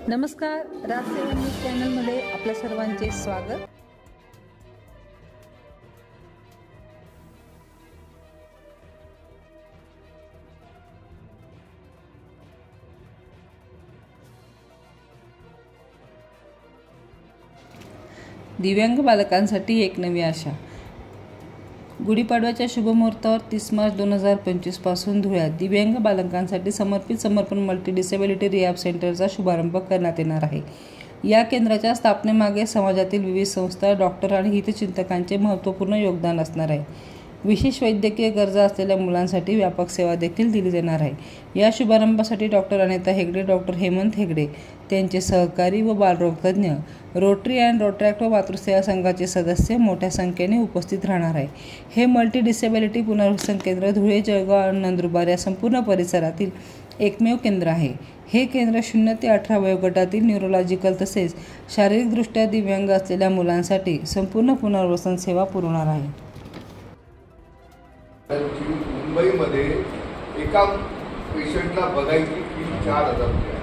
नमस्कार, राजसेवा न्यूज चॅनलमध्ये आपल्या सर्वांचे स्वागत। दिव्यांग बालकांसाठी एक नवी आशा। गुढीपाडव्याच्या शुभमुहूर्तावर 30 मार्च 2025 पासून धुळ्यात दिव्यांग बालकांसाठी समर्पित समर्पण मल्टी डिसेबिलिटी रिहॅब सेंटरचा शुभारंभ करण्यात येणार आहे। या केंद्राच्या स्थापनेमागे समाजातील विविध संस्था, डॉक्टर आणि हितचिंतकांचे महत्त्वपूर्ण योगदान असणार आहे। विशेष वैद्यकीय गरजा असलेल्या मुलांसाठी व्यापक सेवा देखील दिली जाणार आहे। या शुभारंभासाठी डॉक्टर अनिता हेगडे, डॉक्टर हेमंत हेगडे, त्यांचे सहकारी व बालरोग तज्ज्ञ, रोटरी अँड रोटरॅक्ट व मातृसेवा संघाचे सदस्य मोठ्या संख्येने उपस्थित राहणार आहे। हे मल्टी डिसेबिलिटी पुनर्वसन केंद्र धुळे, जळगाव आणि नंदुरबार या संपूर्ण परिसरातील एकमेव केंद्र आहे। हे केंद्र 0 ते 18 वयोगटातील न्यूरोलॉजिकल तसेच शारीरिकदृष्ट्या दिव्यांग असलेल्या मुलांसाठी संपूर्ण पुनर्वसन सेवा पुरवणार आहे। मुंबईमध्ये एका पेशंटला बघायची फी 4000 रुपये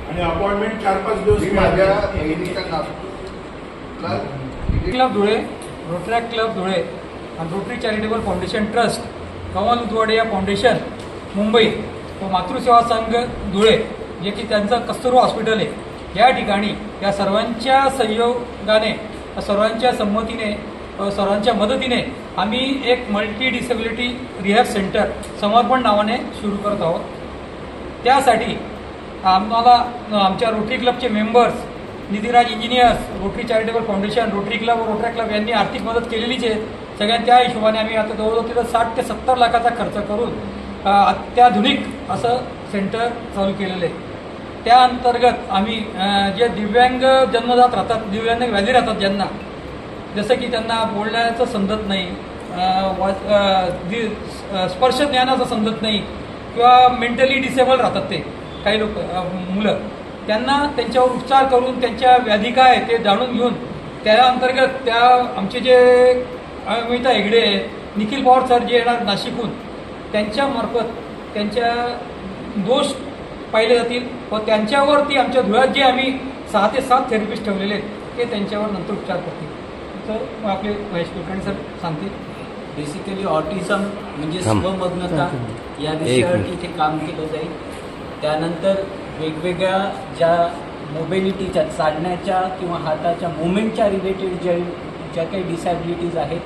आणि अपॉइंटमेंट 4-5 दिवस। माझ्या बहिणीच्या नागपूरला club Dhule, Rotaract club Dhule आणि Rotary charitable foundation trust, Kamal Udwadia foundation Mumbai व मातृसेवा संघ धुळे जे की त्यांचं कस्तुरबा हॉस्पिटल आहे, या ठिकाणी या सर्वांच्या सहयोगाने, सर्वांच्या संमतीने, सर्वांच्या मदतीने आम्ही एक मल्टी डिसेबिलिटी रिहॅब सेंटर समर्पण नावाने सुरू करत आहोत। त्यासाठी आम्हाला आमच्या रोटरी क्लबचे members, Nidhiraj engineers, Rotary charitable foundation, Rotary club व रोटरी क्लब यांनी आर्थिक मदत केलेलीच आहे। सगळ्या त्या हिशोबाने आम्ही आता जवळजवळ 60 ते 70 लाखाचा खर्च करून अत्याधुनिक असं सेंटर चालू केलेलं आहे। त्या अंतर्गत आम्ही जे दिव्यांग जन्मजात राहतात, दिव्यांग व्याधी राहतात ज्यांना, जसं की त्यांना बोलण्याचं समजत नाही, स्पर्श ज्ञानाचं समजत नाही किंवा मेंटली डिसेबल राहतात ते काही लोक मुलं, त्यांना त्यांच्यावर उपचार करून त्यांच्या व्याधी काय ते जाणून घेऊन त्या अंतर्गत त्या आमचे जे अमिता हेगडे, निखिल पवार सर जे येणार नाशिकहून, त्यांच्यामार्फत त्यांच्या दोष पाहिले जातील व त्यांच्यावरती आमच्या धुळ्यात जे आम्ही 6 ते 7 थेरपिस्ट ठेवलेले आहेत ते त्यांच्यावर नंतर उपचार करतील। तर आपले महेश कुलकर्णी सर सांगतील। बेसिकली ऑटिझम म्हणजे स्वमग्नता या विषयावर इथे काम केलं जाईल। त्यानंतर वेगवेगळ्या ज्या मोबिलिटीच्या, चालण्याच्या किंवा हाताच्या मुवमेंटच्या रिलेटेड ज्या काही डिसॅबिलिटीज आहेत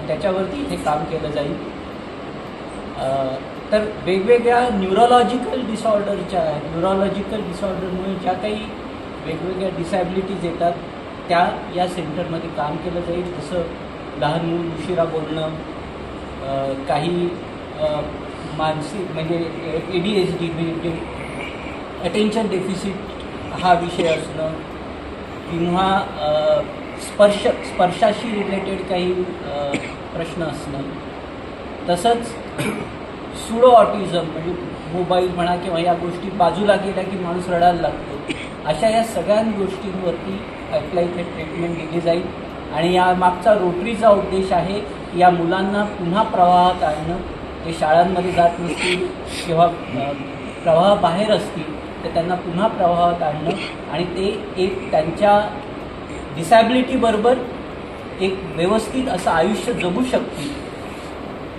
त्याच्यावरती इथे काम केलं जाईल। तर वेगवेगळ्या न्यूरोलॉजिकल डिसऑर्डरमुळे ज्या काही वेगवेगळ्या डिसॅबिलिटीज येतात त्या या सेंटरमध्ये काम केलं जाईल। जसं लहान मूल उशिरा बोलणं, काही मानसिक म्हणजे ADHD म्हणजे अटेन्शन डेफिसिट हा विषय असणं, किंवा स्पर्शाशी रिलेटेड काही प्रश्न असणं, तसंच सुडो ऑटिझम म्हणजे मोबाईल म्हणा किंवा या गोष्टी बाजूला गेल्या की माणूस रडायला लागतो, अशा या सगळ्या गोष्टींवरती अप्लाय ट्रीटमेंट दिली जाईल। आणि या मागचा रोटरीचा उद्देश आहे की या मुलांना पुन्हा प्रवाहात आणणं। ते शाळांमध्ये जात नसतील किंवा प्रवाहाबाहेर असतील तर त्यांना पुन्हा प्रवाहात आणणं आणि ते एक त्यांच्या डिसॅबिलिटीबरोबर एक व्यवस्थित असं आयुष्य जगू शकतील,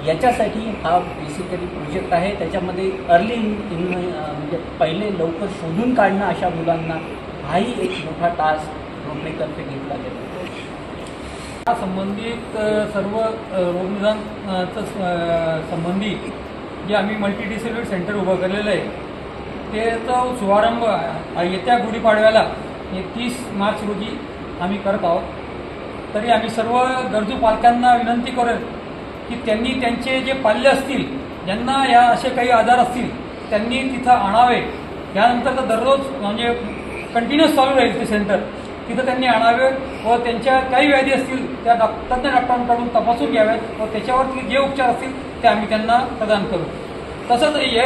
याच्यासाठी हा बेसिकली प्रोजेक्ट आहे। त्याच्यामध्ये अर्ली म्हणजे पहिले लवकर शोधून काढणं अशा मुलांना, हाही एक मोठा टास्क रोटरीतर्फे घेतला गेला। संबंधित सर्व रोगनिदानाचं संबंधी जे आम्ही मल्टी डिसेबिलिटी सेंटर उभं केलेलं आहे त्याचा शुभारंभ येत्या गुढीपाडव्याला 30 मार्च रोजी आम्ही करत आहोत। तरी आम्ही सर्व गरजू पालकांना विनंती करेल की त्यांनी त्यांचे जे पाल्य असतील, ज्यांना या असे काही आजार असतील, त्यांनी तिथं आणावे। यानंतर तर दररोज म्हणजे कंटिन्युअस चालू राहील ते सेंटर, तिथं त्यांनी आणावे व त्यांच्या काही व्याधी असतील त्या तज्ज्ञ डॉक्टरांकडून तपासून घ्याव्यात व त्याच्यावरती जे उपचार असतील ते आम्ही त्यांना प्रदान करू। तसंच हे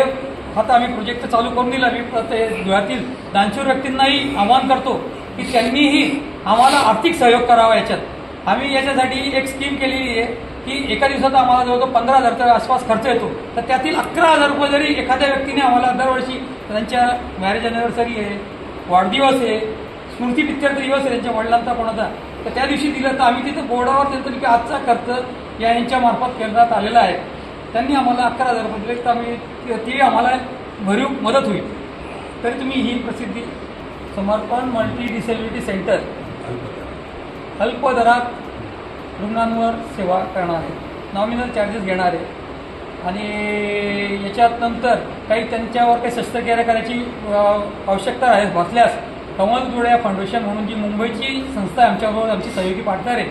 आता आम्ही प्रोजेक्ट चालू करून दिला। मी धुळ्यातील दानशूर व्यक्तींनाही आवाहन करतो की त्यांनीही आम्हाला आर्थिक सहयोग करावा। याच्यात आम्ही याच्यासाठी एक स्कीम केलेली आहे की एका दिवसाचा आम्हाला जवळजवळ 15,000च्या आसपास खर्च येतो, तर त्यातील 11,000 रुपये जरी एखाद्या व्यक्तीने आम्हाला दरवर्षी त्यांच्या मॅरेज अॅनिव्हर्सरी आहे, वाढदिवस आहे, स्मृती पिक्चर दिवस आहे त्यांच्या वडिलांचा कोणाचा, तर त्या दिवशी दिलं तर आम्ही तिथं बोर्डावर त्यांचं की आजचा खर्च या यांच्या मार्फत करण्यात आलेला आहे. त्यांनी आम्हाला 11,000 रुपये दिले, तर आम्ही ती आम्हाला भरीव मदत होईल. तरी तुम्ही ही प्रसिद्धी समर्पण मल्टी डिसेबिलिटी सेंटर अल्प दरात रुग्णांवर सेवा करणार आहे, नॉमिनल चार्जेस घेणार आहे आणि याच्यात नंतर काही त्यांच्यावर काही शस्त्रक्रिया करायची आवश्यकता आहे भासल्यास कमल दुळे फाउंडेशन म्हणून जी मुंबईची संस्था आहे आमच्याबरोबर आमची सहयोगी पार्टनर आहे,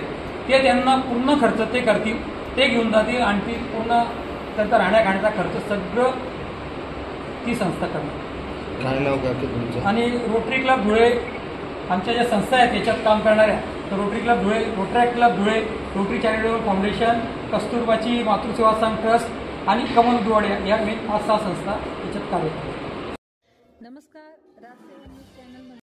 ते त्यांना पूर्ण खर्च ते करतील, ते घेऊन जातील आणि ती पूर्ण त्यांचा राहण्या खाण्याचा खर्च सगळं ती संस्था करणार. काय नाव का तुमचं? आणि रोटरी क्लब धुळे आमच्या ज्या संस्था आहेत त्याच्यात काम करणाऱ्या, तर Rotary club Dhule, Rotary club Dhule, Rotary charitable foundation, कस्तुरबाची मातृसेवा संघ ट्रस्ट आणि कमल दुवाडिया या 5-6 संस्था याच्यात कार्य करतात. नमस्कार, राजसेवा न्यूज चॅनल